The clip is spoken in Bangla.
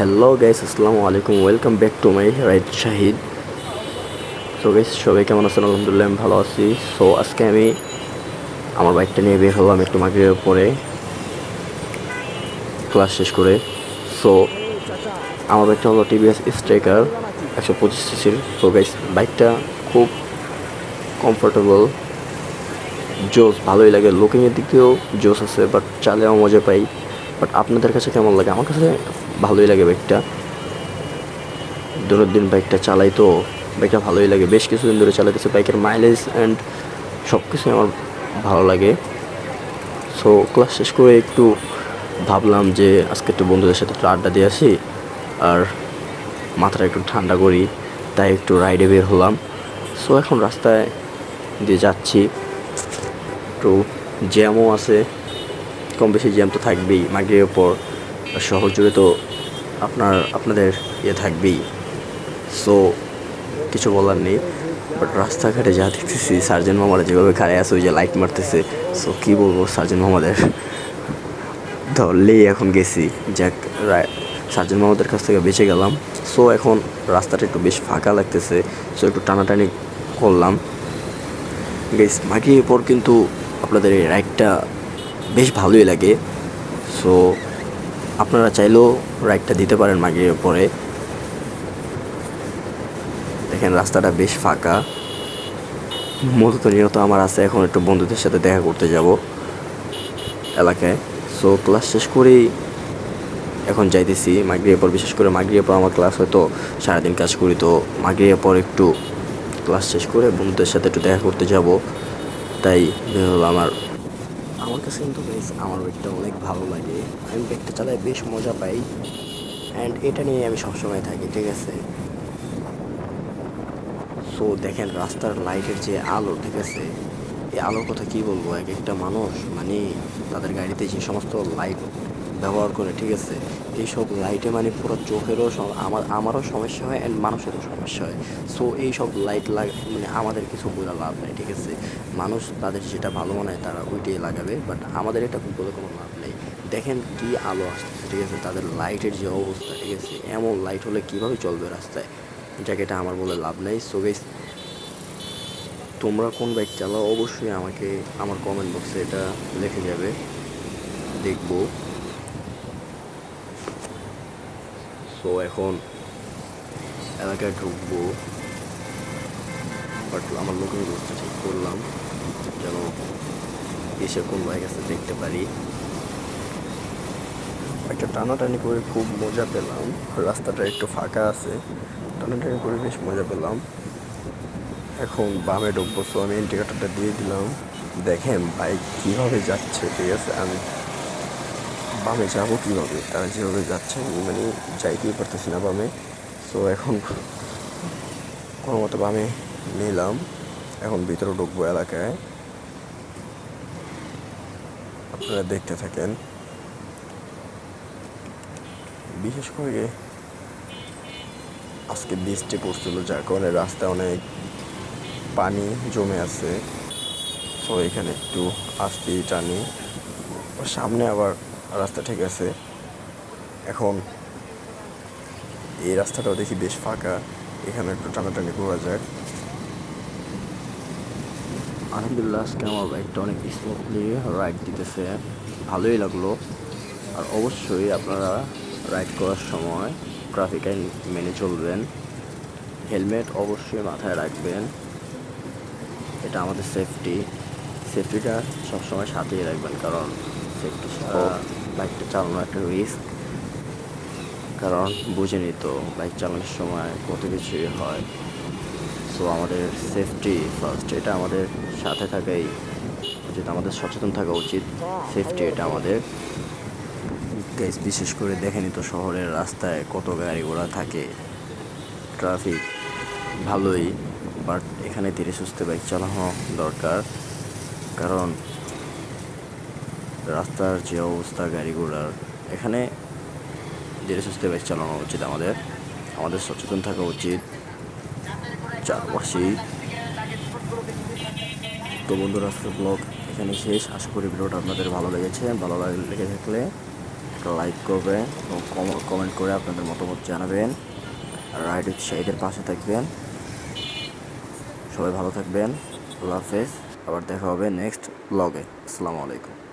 হ্যালো গাইস, আসসালামু আলাইকুম। Welcome back to my ride Shahid. So guys, সবাই কেমন আছেন? আলহামদুলিল্লাহ আমি ভালো আছি। সো আজকে আমি আমার বাইকটা নিয়ে বের হলাম একটু মাগরিবের পরে ক্লাস শেষ করে। সো আমার বাইকটা হলো টিভিএস স্ট্রাইকার 125 সিসির। সো গাইস, বাইকটা খুব কমফোর্টেবল, জোস, ভালোই লাগে। লুকিংয়ের দিক দিয়েও জোস আছে, বাট চালেও মজা পাই। বাট আপনাদের কাছে কেমন লাগে? আমার কাছে ভালোই লাগে বাইকটা। দিন বাইকটা চালাই তো বাইকটা ভালোই লাগে। বেশ কিছুদিন ধরে চালাতেছে। বাইকের মাইলেজ অ্যান্ড সব কিছুই আমার ভালো লাগে। সো ক্লাস শেষ করে একটু ভাবলাম যে আজকে একটু বন্ধুদের সাথে একটু আড্ডা দিয়ে আসি আর মাথাটা একটু ঠান্ডা করি, তাই একটু রাইডে বের হলাম। সো এখন রাস্তায় দিয়ে যাচ্ছি, একটু জ্যামও আছে, কম বেশি জ্যাম তো থাকবেই মাগরিবের পর। শহর জুড়ে তো আপনাদের থাকবেই। সো কিছু বলার নেই। বাট রাস্তাঘাটে যা দেখতেছি, সার্জেন্ট মামারা যেভাবে খাড়ায় আছে, ওই যে লাইট মারতেছে। সো কী বলবো সার্জেন্ট মামাদের, ধরলেই এখন গেছি। যাক, সার্জেন্ট মামাদের কাছ থেকে বেঁচে গেলাম। সো এখন রাস্তাটা একটু বেশ ফাঁকা লাগতেছে। সো একটু টানাটানি করলাম গেস। মাগরিবের পর কিন্তু আপনাদের এই রাইডটা বেশ ভালোই লাগে। সো আপনারা চাইলেও রাইডটা দিতে পারেন মাগরিবের পরে। দেখেন রাস্তাটা বেশ ফাঁকা। মূলত নিয়ত আমার আছে এখন একটু বন্ধুদের সাথে দেখা করতে যাব এলাকায়। সো ক্লাস শেষ করেই এখন যাইতেছি মাগরিবের পর। বিশেষ করে মাগরিবের পর আমার ক্লাস হয়তো সারাদিন কাজ করি, তো মাগরিবের পর একটু ক্লাস শেষ করে বন্ধুদের সাথে একটু দেখা করতে যাব। তাই হলো আমার কাছে কিন্তু বেশ আমার বাইকটা অনেক ভালো লাগে। আমি বাইকটা চালাই বেশ মজা পাই, অ্যান্ড এটা নিয়ে আমি সবসময় থাকি, ঠিক আছে। সো দেখেন রাস্তার লাইটের যে আলো, ঠিক আছে, এই আলোর কথা কী বলবো। এক একটা মানুষ মানে তাদের গাড়িতে যে সমস্ত লাইট ব্যবহার করে, ঠিক আছে, এইসব লাইটে মানে পুরো চোখেরও আমারও সমস্যা হয় অ্যান্ড মানুষেরও সমস্যা হয়। সো এইসব লাইট মানে আমাদের কিছু বলে লাভ নেই, ঠিক আছে। মানুষ তাদের যেটা ভালো মনে হয় তারা ওইটাই লাগাবে, বাট আমাদের এটা বলে কোনো লাভ নেই। দেখেন কি আলো আসতেছে, ঠিক আছে, তাদের লাইটের যে অবস্থা, ঠিক আছে, এমন লাইট হলে কীভাবে চলবে রাস্তায়, যাকে এটা আমার বলে লাভ নেই। সো গাইস, তোমরা কোন বাইক চালাও অবশ্যই আমাকে আমার কমেন্ট বক্সে এটা লিখে যাবে, দেখব। সো এখন এলাকায় ঢুকবো, বাট আমার লোকের বক্সটা ঠিক করলাম যেন এসে কোন বাইক আছে দেখতে পারি। একটা টানাটানি করে খুব মজা পেলাম। রাস্তাটা একটু ফাঁকা আছে, টানাটানি করে বেশ মজা পেলাম। এখন বামে ঢুকবো। সো আমি ইন্ডিকেটরটা দিয়ে দিলাম। দেখেন বাইক কীভাবে যাচ্ছে, ঠিক আছে। আমি বামে যাবো কীভাবে, তারা যেভাবে যাচ্ছে আমি মানে যাইতেই পারতেছি না বামে। সো এখন কোনো মতো বামে নিলাম। এখন ভিতরে ঢুকবো এলাকায়, আপনারা দেখতে থাকেন। বিশেষ করে আজকে বৃষ্টি পড়ছিল, যার কারণে রাস্তায় অনেক পানি জমে আছে। তো এখানে একটু আস্তেই টানি, সামনে আবার রাস্তা ঠিক আছে। এখন এই রাস্তাটাও দেখি বেশ ফাঁকা, এখানে একটু টানাটানি করা যাক। আলহামদুলিল্লাহ আজকে আমার বাইকটা অনেক স্মুথলি রাইড দিতেছে, ভালোই লাগলো। আর অবশ্যই আপনারা রাইড করার সময় ট্রাফিক আইন মেনে চলবেন, হেলমেট অবশ্যই মাথায় রাখবেন। এটা আমাদের সেফটিটা সবসময় সাথেই রাখবেন, কারণ সেফটি ছাড়া বাইকটা চালানো একটা রিস্ক। কারণ বুঝেনি তো বাইক চালানোর সময় কত কিছুই হয়। সো আমাদের সেফটি ফার্স্ট, এটা আমাদের সাথে থাকাই উচিত, আমাদের সচেতন থাকা উচিত। সেফটি এটা আমাদের গাইস। বিশেষ করে দেখেনি তো শহরের রাস্তায় কত গাড়ি ঘোড়া থাকে, ট্রাফিক ভালোই, বাট এখানে ধীরে সুস্থে বাইক চালানো দরকার। কারণ রাস্তার যে অবস্থা গাড়ি ঘোড়ার, এখানে ধীরে সুস্থে বাইক চালানো উচিত আমাদের সচেতন থাকা উচিত চারপাশে। তো বন্ধুরা, আজকের ব্লগ এখানে শেষ। আশা করি ভিডিওটা আপনাদের ভালো লেগেছে। ভালো লেগে থাকলে একটা লাইক করবেন এবং কমেন্ট করে আপনাদের মতামত জানাবেন। আর রাইড উৎসাহীদের পাশে থাকবেন। সবাই ভালো থাকবেন। আল্লাহ হাফেজ। আবার দেখা হবে নেক্সট ব্লগে। আসসালামু আলাইকুম।